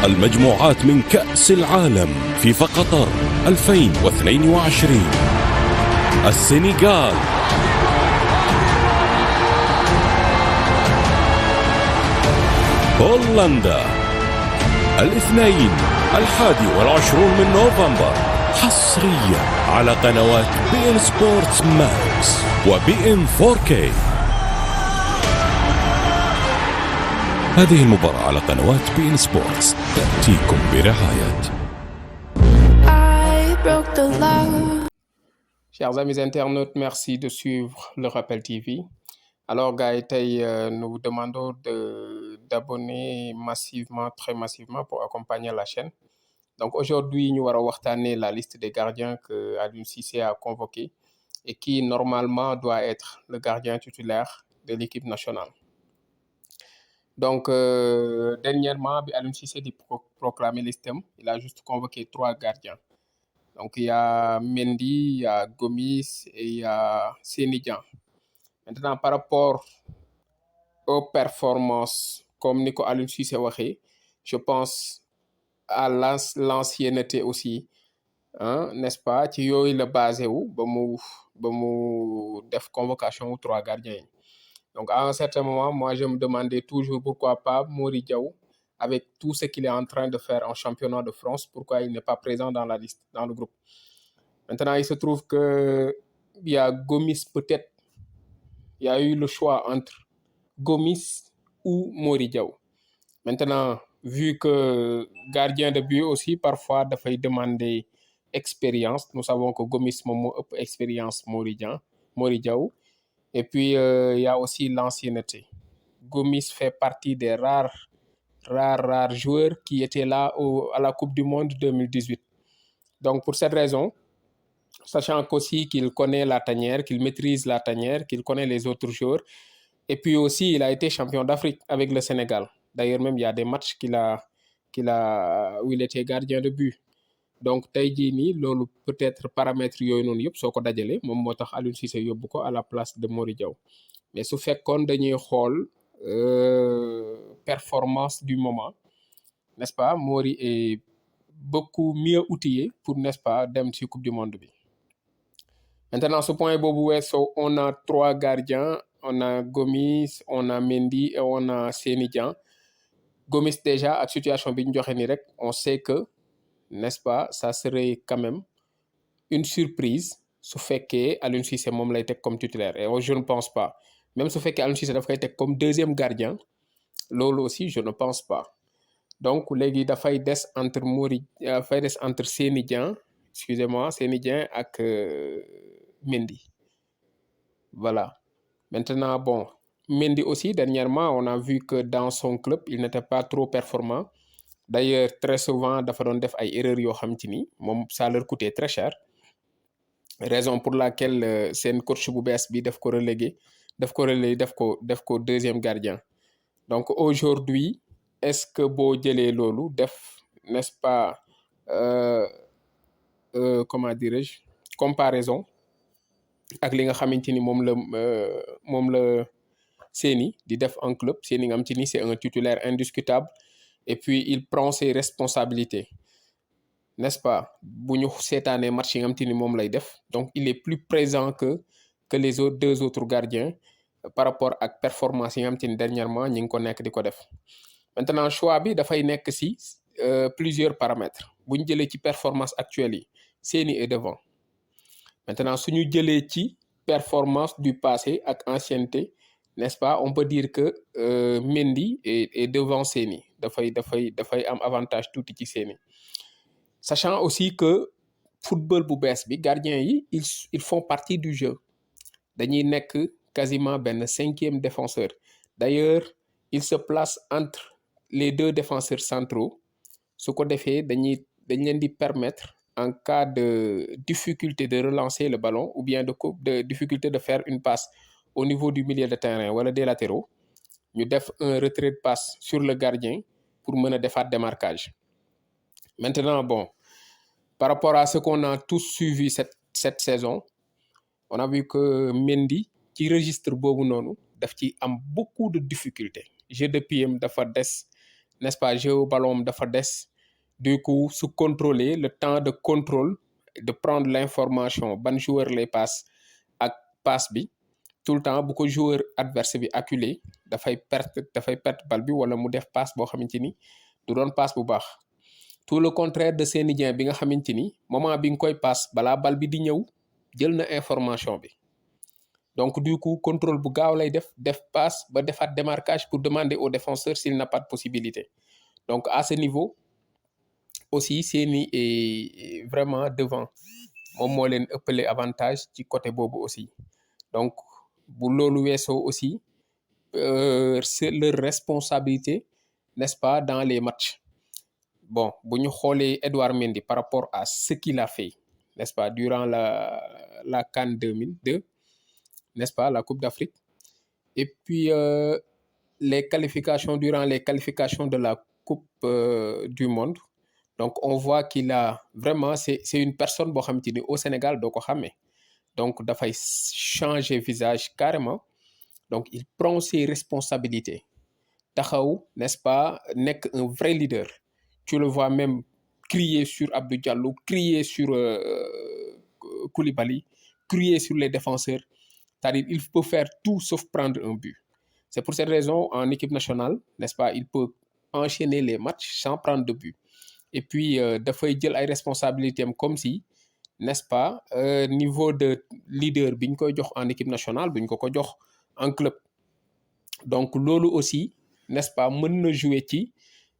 المجموعات من كأس العالم فيفا قطر 2022. السنغال، هولندا، 21 من نوفمبر، حصريا على قنوات بي إن سبورتس ماكس وبي إن 4K. هذه المباراة على قنوات بي إن سبورتس تأتيكم برعاية. Chers amis internautes, merci de suivre le Rappel TV. Alors, gars, nous vous demandons d'abonner massivement, très massivement pour accompagner la chaîne. Donc, aujourd'hui, nous allons voir la liste des gardiens que Aliou Cissé a convoqué et qui, normalement, doit être le gardien titulaire de l'équipe nationale. Donc, dernièrement, Aliou Cissé a proclamé l'istem. Il a juste convoqué 3 gardiens. Donc, il y a Mendy, il y a Gomis et il y a Sénidian. Maintenant, par rapport aux performances, comme Nico Aliou Cissé a dit, je pense à l'ancienneté aussi, hein, n'est-ce pas? Qui est le basé où, def convocation aux 3 gardiens. Donc, à un certain moment, moi, je me demandais toujours pourquoi pas Mori Diaw, avec tout ce qu'il est en train de faire en championnat de France, pourquoi il n'est pas présent dans la liste, dans le groupe. Maintenant, il se trouve que il y a Gomis peut-être. Il y a eu le choix entre Gomis ou Mori Diaw. Maintenant, vu que gardien de but aussi, parfois, il faut demander expérience. Nous savons que Gomis a expérience Mori Diaw. Et puis, il y a aussi l'ancienneté. Gomis fait partie des rares joueurs qui étaient là à la Coupe du Monde 2018. Donc, pour cette raison, sachant qu'aussi qu'il connaît la tanière, qu'il maîtrise la tanière, qu'il connaît les autres joueurs, et puis aussi, il a été champion d'Afrique avec le Sénégal. D'ailleurs, même, il y a des matchs où il était gardien de but. Donc, tey jii nii loolu peut-être paramètres yooyu noonu yëpp soo ko dajalee moom moo tax Aliou Cissé yóbbu ko à la place de Mori Diaw. Mais su fekkoon dañuy xool performance du moment, n'est-ce pas, Mori est beaucoup mieux outillé pour, n'est-ce pas, dem ci Coupe du Monde bi. Maintenant, ce point boobu weesoo, on a 3 gardiens, on a Gomis, on a Mendy et on a Sénidian. Gomis déjà ak situation bi ñu joxe nii rek, on sait que, n'est-ce pas, ça serait quand même une surprise su fekkee Aliou Cissé moom lay teg comme titulaire. Et je ne pense pas. Même su fekkee Aliou Cissé daf koy teg comme deuxième gardien, loolu aussi je ne pense pas. Donc léegi dafay des entre Sénidian, excusez-moi, Sénidian ak Mendy. Voilà. Maintenant, bon, Mendy aussi, dernièrement, on a vu que dans son club, il n'était pas trop performant. D'ailleurs, très souvent, dafa doon def ay erreurs yoo xam ci ni moom ça leur coûtait très cher. Raison pour laquelle seen coach bu bees bi daf ko relégué daf ko deuxième gardien. Donc aujourd'hui, est-ce que boo jëlee loolu def, n'est-ce pas, comment dirais-je, comparaison ak li nga xamante ni moom la Séni di def en club. Séni nga xam ci ni c'est un titulaire indiscutable. Et puis, il prend ses responsabilités, n'est-ce pas? Bu ñu seetaanee match yi nga xamante ni moom lay def. Donc, il est plus présent que les 2 autres gardiens par rapport ak performance yi nga xamante ni dernièrement ñi ngi ko nekk di ko def. Maintenant, choix bi dafay nekk si plusieurs paramètres. Bu ñu jëlee ci performance actuelle yi, Séni est devant. Maintenant, su ñu jëlee ci performance du passé ak ancienneté, n'est-ce pas, on peut dire que Mendy est devant Séni. dafay am avantage tuuti ci Séni. Sachant aussi que football bu bees bi gardiens yi ils font partie du jeu. Dañuy nekk quasiment benn 5e défenseur. D'ailleurs, il se place entre les 2 défenseurs centraux. Su ko defee dañ leen di permettre en cas de difficulté de relancer le ballon ou bien de difficulté de faire une passe au niveau du milieu de terrain wala des latéraux, ñu def un retrait de passe sur le gardien pour mën a defaat démarquage. Maintenant, bon, par rapport à ce qu'on a tous suivi cette saison, on a vu que Mendy ci registre boobu noonu daf ci am beaucoup de difficultés. Jeu de pied dafa des, n'est-ce pas jeu au ballon dafa des du coup su contrôler le temps de contrôle de prendre l'information ban joueur lay passe ak passe bi tout le temps bu ko joueur adverse bi acculé dafay perte bal bi wala mu def passe boo xamante ni du doon passe bu baax tout le contraire de Seny Dieng bi nga xamante ni moment bi nga koy passe balaa bal bi di ñëw jël na information bi donc du coup contrôle bu gaaw lay def passe ba defaat démarquage pour demander au défenseur s'il n'a pas de possibilité donc à ce niveau aussi Seny est vraiment devant moom moo leen ëppale avantage ci côté boobu aussi donc bu loolu weesoo aussi c'est leur responsabilité n'est-ce pas dans les matchs bon bu ñu xoolee Edouard Mendy par rapport à ce qu'il a fait n'est-ce pas durant la CAN 2002 n'est-ce pas la Coupe d'Afrique et puis les qualifications durant les qualifications de la Coupe du Monde donc on voit qu'il a vraiment c'est une personne boo xamante ni au Sénégal doo ko xàmmee donc dafay changer visage carrément donc il prend ses responsabilités taxaw n'est-ce pas nekk un vrai leader tu le vois même crier sur Abdou Diallo crier sur Koulibaly crier sur les défenseurs c'est-à-dire il peut faire tout sauf prendre un but c'est pour cette raison en équipe nationale n'est-ce pas il peut enchaîner les matchs sans prendre de but et puis dafay jël ay responsabilités am comme si n'est-ce pas niveau de leader bi ñu koy jox en équipe nationale duñ ko jox en club donc loolu aussi n'est-ce pas mën na jouer ci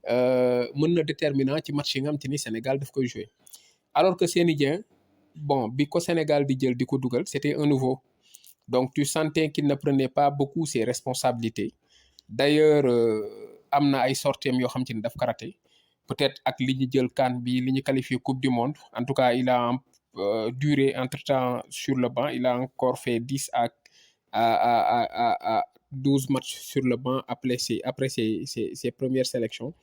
mën na déterminant ci match yi nga xam te ni Sénégal daf koy jouer alors que Seny Dieng bon bi ko Sénégal di jël di ko dugal c'était un nouveau donc tu sentais qu'il ne prenait pas beaucoup ses responsabilités d'ailleurs am na ay sorties yoo xam te ni daf ko raté peut-être ak li ñu jël CAN bi li ñu qualifié Coupe du Monde en tout cas il a duré entre-temps sur le banc il a encore fait 10 à 12 matchs sur le banc après ses premières sélections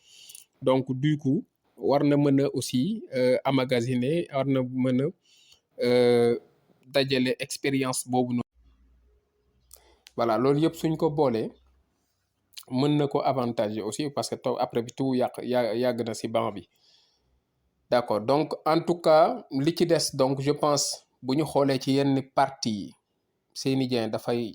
donc du coup war na mën a aussi emmagasiner war na mën a dajale expérience boobu noonu voilà loolu yëpp suñ ko boolee mën na ko avantager aussi parce que après bi tout yàgg na ci banc bi d'accord donc en tout cas li ci des donc je pense bu ñu xoolee ci yenn partie yi Seny Dieng dafay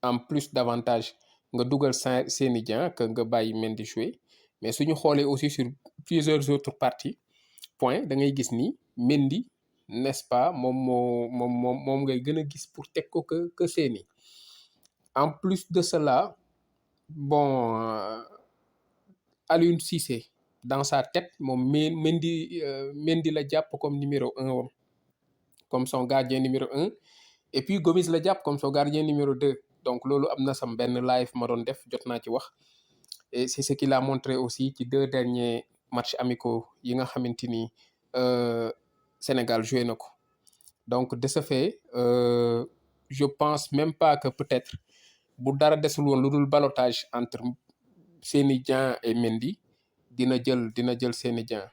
en plus d'avantage nga dugal Seny Dieng que nga bàyyi Mendy jouer mais suñu xoolee aussi sur plusieurs autres parties points da ngay gis ni Mendy n'est-ce pas moom ngay gën a gis pour teg ko que Seny en plus de cela bon Aliou Cissé dans sa tête moom Mendy la jàpp comme numéro 1 comme son gardien numéro 1 et puis Gomis la jàpp comme son gardien numéro 2 donc loolu am na sam benn live ma doon def jot naa ci wax et c'est ce qu'il a montré aussi ci 2 derniers matchs amicaux yi nga xamante ni Sénégal joué na ko donc de ce fait je pense même pas que peut-être bu dara desul woon lu dul ballottage entre Seny Dieng et Mendy dina jël Seny Dieng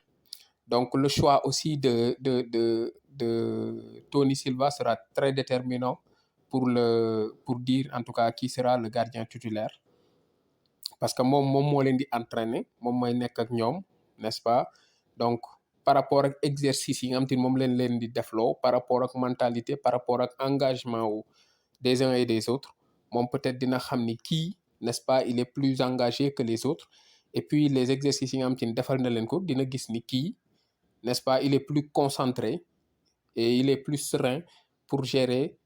donc le choix aussi de Tony Silva sera très déterminant pour dire en tout cas qui sera le gardien titulaire parce que moom moo leen di entraîner moom mooy nekk ak ñoom n'est-ce pas donc par rapport ak exercice yi nga xam te ni moom leen di defloo par rapport ak mentalité par rapport ak engagement wu des uns et des autres moom peut-être dina xam ni kii n'est-ce pas il est plus engagé que les autres et puis les exercices yi nga xam te ni defal na leen ko dina gis ni kii n'est-ce pas il est plus concentré et il est plus serein pour gérer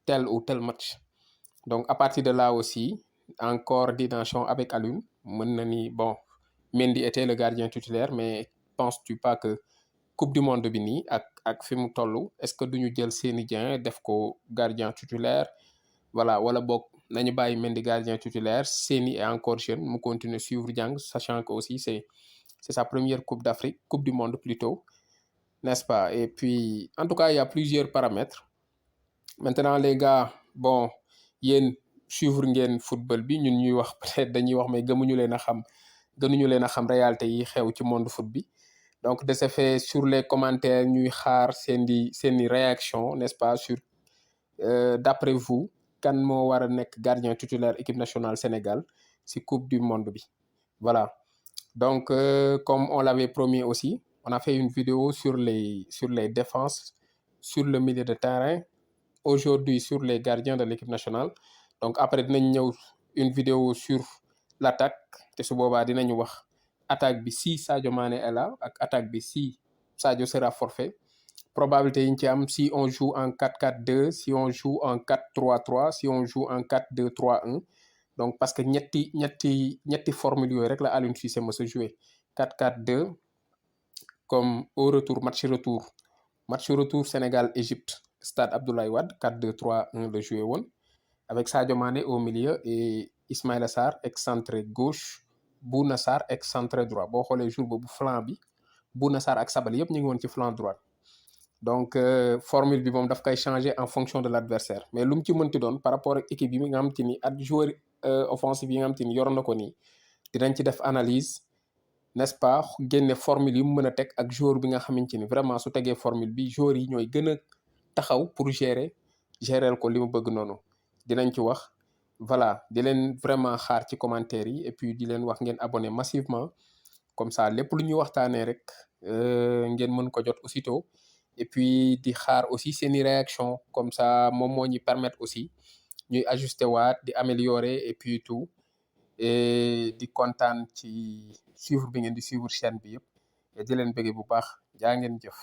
tel ou tel match donc à partir de là aussi en coordination avec Aliou mën na ni bon Mendy était le gardien titulaire mais penses-tu pas que coupe du monde bi nii ak fi mu toll est-ce que duñu jël Seny Dieng def ko gardien titulaire voilà wala boog nañu bàyyi Mendy gardien titulaire Seny est encore jeune mu continuer suivre jàng sachant que aussi c'est sa première coupe d'Afrique coupe du monde plutôt n'est-ce pas et puis en tout cas il y a plusieurs paramètres maintenant les gars bon yéen suivre ngeen football bi ñun ñuy wax peut-être dañuy wax mais gënuñu leen a xam réalité yi xew ci monde foot bi donc de ce fait sur les commentaires ñuy xaar seeni réaction n'est-ce pas sur d'après vous kan moo war a nekk gardien titulaire équipe nationale Sénégal ci coupe du monde bi voilà Donc, comme on l'avait promis aussi, on a fait une vidéo sur les défenses, sur le milieu de terrain, aujourd'hui sur les gardiens de l'équipe nationale. Donc, après, dinañ ñëw une vidéo sur l'attaque. te su boobaa dinañu wax attaque bi si Sadio Mané est là ak attaque bi si Sadio sera forfait. Probabilité yi ñu ci am si on joue en 4-4-2, si on joue en 4-3-3, si on joue en 4-2-3-1. Donc, parce que ñetti formule yooyu rek la Aliou Cissé mës a joué 4-4-2 comme au retour match retour Sénégal Égypte stade Abdoulaye Wade 4-2-3-1 la joué woon avec Sadio Mané au milieu et Ismaïla Sarr excentré gauche, Bouna Sarr excentré droit boo xoolee jour boobu flanc bi Bouna Sarr ak Sabaly yëpp ñu ngi woon ci flanc droit. Donc formule bi moom daf koy changer en fonction de l'adversaire mais lu mu ci mënti doon par rapport ak équipe yi nga xam te ni ak joueur offensif yi nga xam te ni yoroon na ko nii dinañ ci def analyse n'est-ce pas génne formule yi mu mën a teg ak joueur bi nga xamante ni vraiment su tegee formule bi joueurs yi ñooy gën a taxaw pour gérer ko li mu bëgg noonu dinañ ci wax. Voilà di leen vraiment xaar ci commentaire yi et puis di leen wax ngeen abonné massivement comme ça lépp lu ñuy waxtaanee rek ngeen mën ko jot aussitôt. Et puis di xaar aussi seeni réaction comme ça moom moo ñu permettre aussi ñuy ajuster waat di améliorer et puis tout et di kontaan ci suivre bi ngeen di suivre chaîne bi yëpp et di leen bëgg bu baax jaa ngeen jëf.